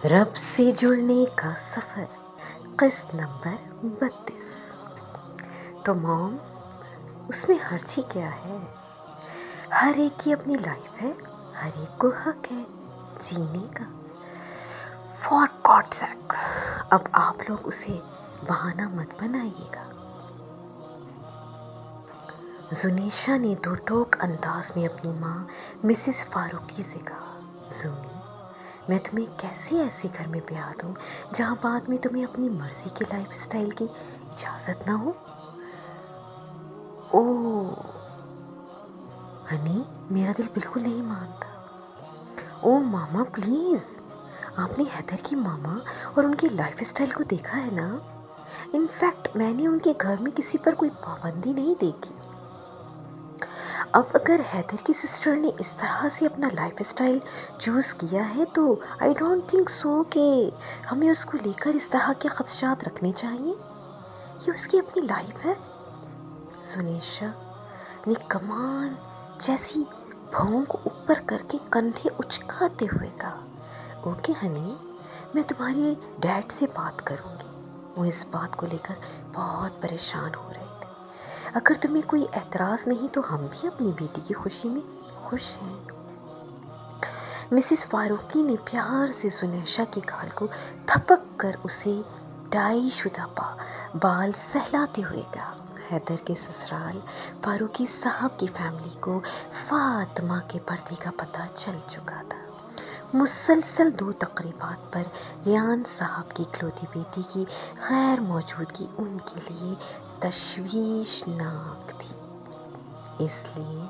رب سے جڑنے کا سفر، قسط نمبر 32۔ تو موم، اس میں حرجی کیا ہے؟ ہر ایک کی اپنی لائف ہے، ہر ایک کو حق ہے جینے کا۔ فار گاڈ سیک، اب آپ لوگ اسے بہانہ مت بنائیے گا۔ زنیشا نے دو ٹوک انداز میں اپنی ماں مسز فاروقی سے کہا، زونی، میں تمہیں کیسے ایسے گھر میں بیاہ دوں جہاں بعد میں تمہیں اپنی مرضی کے لائف سٹائل کی اجازت نہ ہو؟ اوہ ہنی، میرا دل بالکل نہیں مانتا۔ او ماما پلیز، آپ نے حیدر کی ماما اور ان کی لائف سٹائل کو دیکھا ہے نا؟ انفیکٹ میں نے ان کے گھر میں کسی پر کوئی پابندی نہیں دیکھی۔ اب اگر حیدر کی سسٹر نے اس طرح سے اپنا لائف سٹائل چوز کیا ہے تو آئی ڈونٹ تھنک سو کہ ہمیں اس کو لے کر اس طرح کے خدشات رکھنے چاہیے۔ یہ اس کی اپنی لائف ہے۔ زنیشا نے کمان جیسی بھونک اوپر کر کے کندھے اچکاتے ہوئے کہا، اوکے ہنی، میں تمہارے ڈیڈ سے بات کروں گی۔ وہ اس بات کو لے کر بہت پریشان ہو رہے تھے۔ اگر تمہیں کوئی اعتراض نہیں تو ہم بھی اپنی بیٹی کی خوشی میں خوش ہیں۔ مسز فاروقی نے پیار سے زنیشا کے گال کو تھپک کر اسے ڈائی شدہ بال سہلاتے ہوئے کہا، حیدر کے سسرال فاروقی صاحب کی فیملی کو فاطمہ کے پردے کا پتہ چل چکا تھا۔ مسلسل 2 تقریبات پر ریان صاحب کی اکلوتی بیٹی کی غیر موجودگی ان کے لیے تشویشناک تھی۔ اس لیے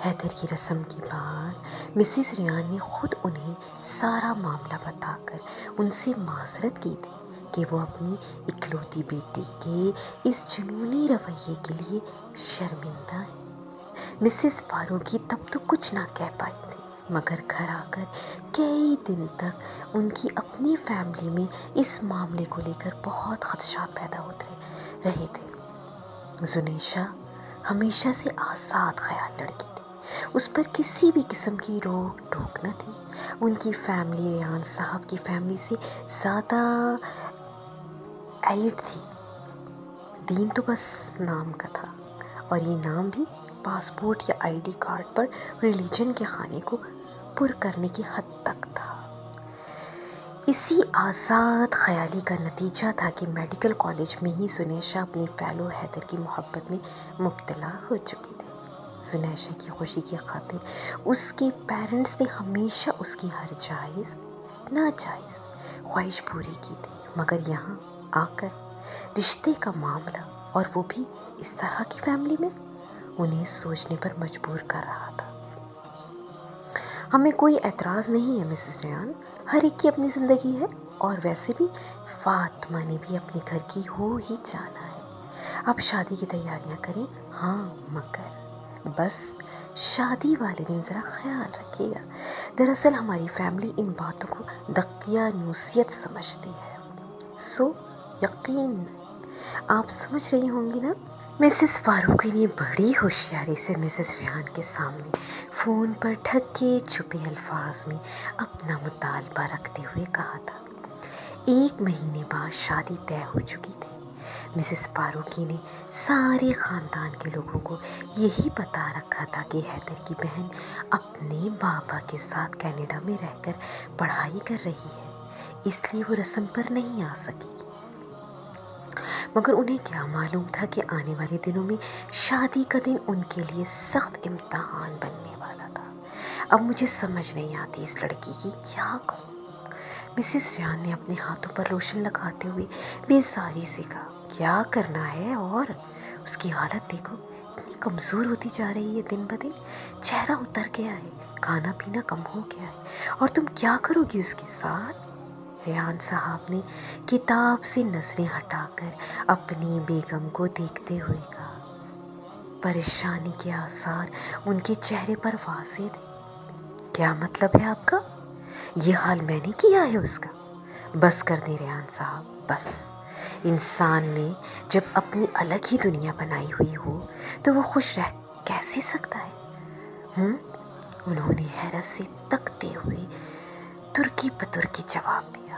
حیدر کی رسم کے بعد مسز ریان نے خود انہیں سارا معاملہ بتا کر ان سے معذرت کی تھی کہ وہ اپنی اکلوتی بیٹی کے اس جنونی رویے کے لیے شرمندہ ہیں۔ مسز فاروقی تب تو کچھ نہ کہہ پائی تھی، مگر گھر آ کر کئی دن تک ان کی اپنی فیملی میں اس معاملے کو لے کر بہت خدشات پیدا ہوتے رہے تھے۔ زنیشا ہمیشہ سے آزاد خیال لڑکی تھی، اس پر کسی بھی قسم کی روک ٹوک نہ تھی۔ ان کی فیملی ریان صاحب کی فیملی سے زیادہ ایلٹ تھی۔ دین تو بس نام کا تھا، اور یہ نام بھی پاسپورٹ یا I D card per religion کے خانے کو پر کرنے کی حد تک تھا۔ اسی آزاد خیالی کا نتیجہ تھا کہ میڈیکل کالج میں ہی زنیشا اپنی فیلو حیدر کی محبت میں مبتلا ہو چکی تھی۔ زنیشا کی خوشی کی خاطر اس کے پیرنٹس نے ہمیشہ اس کی ہر جائز ناجائز خواہش پوری کی تھی، مگر یہاں آ کر رشتے کا معاملہ، اور وہ بھی اس طرح کی فیملی میں، انہیں سوچنے پر مجبور کر رہا تھا۔ ہمیں کوئی اعتراض نہیں ہے مسز ریان، ہر ایک کی اپنی زندگی ہے، اور ویسے بھی فاطمہ نے بھی اپنے گھر کی ہو ہی جانا ہے۔ آپ شادی کی تیاریاں کریں، ہاں مگر بس شادی والے دن ذرا خیال رکھیے گا۔ دراصل ہماری فیملی ان باتوں کو دقیانوسیت سمجھتی ہے، سو یقین آپ سمجھ رہی ہوں گی نا؟ مسز فاروقی نے بڑی ہوشیاری سے مسز ریان کے سامنے فون پر ڈھکے چھپے الفاظ میں اپنا مطالبہ رکھتے ہوئے کہا تھا۔ 1 مہینے بعد شادی طے ہو چکی تھی۔ مسز فاروقی نے سارے خاندان کے لوگوں کو یہی بتا رکھا تھا کہ حیدر کی بہن اپنے بابا کے ساتھ کینیڈا میں رہ کر پڑھائی کر رہی ہے، اس لیے وہ رسم پر نہیں آ سکے گی۔ مگر انہیں کیا معلوم تھا کہ آنے والے دنوں میں شادی کا دن ان کے لیے سخت امتحان بننے والا تھا۔ اب مجھے سمجھ نہیں آتی اس لڑکی کی کیا کہوں۔ مسز ریان نے اپنے ہاتھوں پر لوشن لگاتے ہوئے بیزاری سے کہا، کیا کرنا ہے، اور اس کی حالت دیکھو، اتنی کمزور ہوتی جا رہی ہے دن بدن، چہرہ اتر گیا ہے، کھانا پینا کم ہو گیا ہے، اور تم کیا کرو گی اس کے ساتھ؟ ریان صاحب نے کتاب سے نظریں ہٹا کر اپنی بیگم کو دیکھتے ہوئے کہا، پریشانی کے آثار ان کے چہرے پر واضح تھے۔ کیا مطلب ہے آپ کا؟ یہ حال میں نے کیا ہے اس کا؟ بس کر دیں ریان صاحب، بس۔ انسان نے جب اپنی الگ ہی دنیا بنائی ہوئی ہو تو وہ خوش رہ کیسے سکتا ہے؟ انہوں نے حیرت سے تکتے ہوئے ترکی پترکی جواب دیا،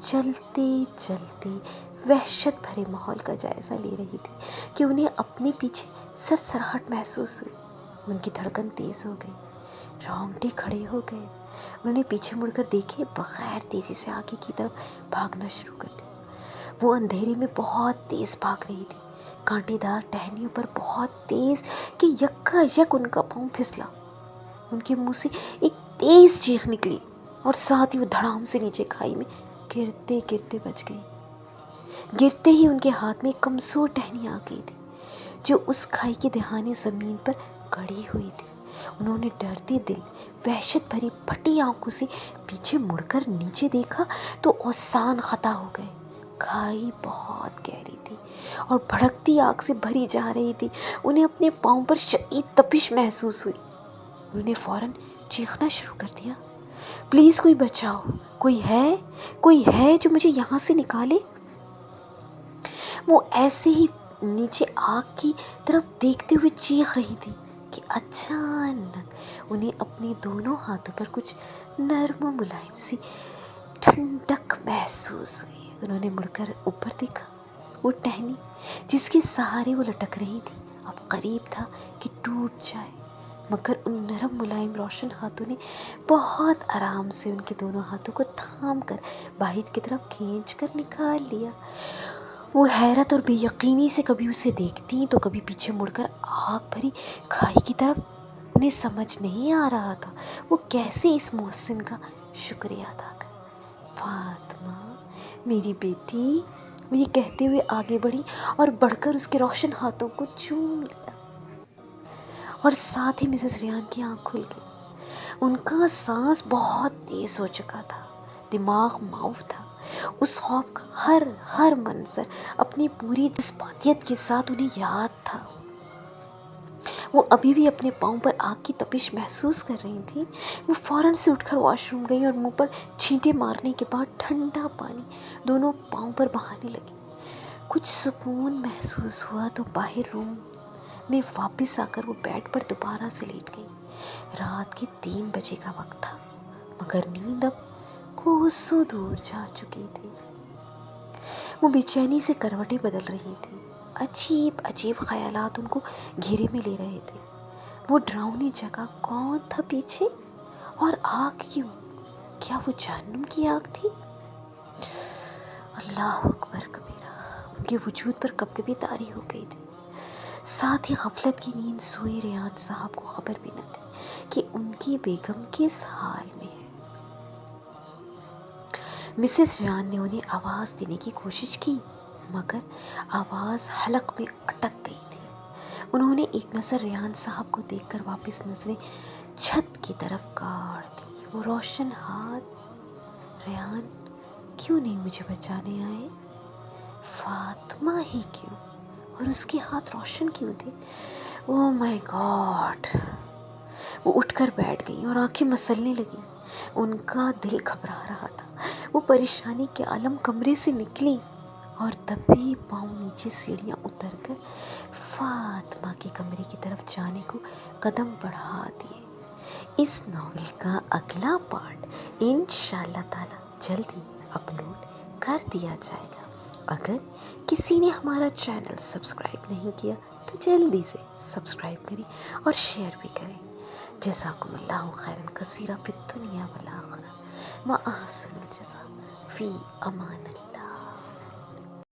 چلتے چلتے وحشت بھرے ماحول کا جائزہ لے رہی تھی کہ انہیں اپنے پیچھے سرسراہٹ محسوس ہوئی. ان کی دھڑکن تیز ہو گئی, رونگٹے کھڑے ہو گئے. انہوں نے پیچھے مڑ کر دیکھے بغیر تیزی سے آگے کی طرف بھاگنا شروع کر دیا. وہ اندھیرے میں بہت تیز بھاگ رہی تھی, کانٹے دار ٹہنیوں پر بہت تیز کہ یکا یک ان کا پاؤں پھسلا. ان کے منہ سے ایک تیز چیخ نکلی اور ساتھ ہی وہ دھڑام سے نیچے کھائی میں گرتے گرتے بچ گئی. گرتے ہی ان کے ہاتھ میں ایک کمزور ٹہنی آ گئی تھی جو اس کھائی کے دہانے زمین پر گڑی ہوئی تھی. انہوں نے ڈرتے دل وحشت بھری پھٹی آنکھوں سے پیچھے مڑ کر نیچے دیکھا تو اوزان خطا ہو گئے. کھائی بہت گہری تھی اور بھڑکتی آگ سے بھری جا رہی تھی. انہیں اپنے پاؤں پر شدید تپش محسوس ہوئی. انہوں نے فوراً چیخنا شروع کر دیا, پلیز کوئی بچاؤ, کوئی ہے جو مجھے یہاں سے نکالے. وہ ایسے ہی نیچے آگ کی طرف دیکھتے ہوئے چیخ رہی تھی کہ اچانک انہیں اپنے دونوں ہاتھوں پر کچھ نرم و ملائم سی ٹھنڈک محسوس ہوئی. انہوں نے مڑ کر اوپر دیکھا. وہ ٹہنی جس کے سہارے وہ لٹک رہی تھی اب قریب تھا کہ ٹوٹ جائے, مگر ان نرم ملائم روشن ہاتھوں نے بہت آرام سے ان کے دونوں ہاتھوں کو تھام کر باہر کی طرف کھینچ کر نکال لیا. وہ حیرت اور بے یقینی سے کبھی اسے دیکھتی تو کبھی پیچھے مڑ کر آگ بھری کھائی کی طرف. انہیں سمجھ نہیں آ رہا تھا وہ کیسے اس محسن کا شکریہ ادا کریں. فاطمہ میری بیٹی, وہ یہ کہتے ہوئے آگے بڑھی اور بڑھ کر اس کے روشن ہاتھوں کو چوم لیا اور ساتھ ہی مسز ریان کی آنکھ کھل گئی. ان کا سانس بہت تیز ہو چکا تھا, دماغ معاف تھا. اس خوف کا ہر منظر اپنی پوری جذباتیت کے ساتھ انہیں یاد تھا. وہ ابھی بھی اپنے پاؤں پر آگ کی تپش محسوس کر رہی تھی. وہ فوراً سے اٹھ کر واش روم گئی اور منہ پر چھینٹے مارنے کے بعد ٹھنڈا پانی دونوں پاؤں پر بہانے لگی. کچھ سکون محسوس ہوا تو باہر روم میں واپس آ کر وہ بیڈ پر دوبارہ سے لیٹ گئی. رات کے 3 بجے کا وقت تھا مگر نیند اب کوسوں دور جا چکی تھی. وہ بے چینی سے کروٹیں بدل رہی تھی. عجیب خیالات ان کو گھیرے میں لے رہے تھے. وہ ڈراؤنی جگہ کون تھا پیچھے, اور آگ کیوں؟ کیا وہ جہنم کی آگ تھی؟ اللہ اکبر کبیرہ. ان کے وجود پر کپکپی طاری ہو گئی تھی. ساتھ ہی غفلت کی نیند سوئے ریان صاحب کو خبر بھی نہ تھی کہ ان کی بیگم کس حال میں ہے. مسز ریان نے انہیں آواز دینے کی کوشش کی مگر آواز حلق میں اٹک گئی تھی. انہوں نے ایک نظر ریان صاحب کو دیکھ کر واپس نظریں چھت کی طرف گاڑ دی. وہ روشن ہاتھ, ریان کیوں نہیں مجھے بچانے آئے؟ فاطمہ ہی کیوں؟ اور اس کے ہاتھ روشن کیوں تھے؟ اوہ مائی گاڈ. وہ اٹھ کر بیٹھ گئی اور آنکھیں مسلنے لگی. ان کا دل گھبرا رہا تھا. وہ پریشانی کے عالم کمرے سے نکلی اور دبے پاؤں نیچے سیڑھیاں اتر کر فاطمہ کے کمرے کی طرف جانے کو قدم بڑھا دیے. اس ناول کا اگلا پارٹ انشاءاللہ تعالی جلد ہی اپلوڈ کر دیا جائے گا. اگر کسی نے ہمارا چینل سبسکرائب نہیں کیا تو جلدی سے سبسکرائب کریں اور شیئر بھی کریں. جزاکم اللہ خیرا کثیرا فی الدنیا والآخرہ. وأحسن الجزاء فی امان اللہ.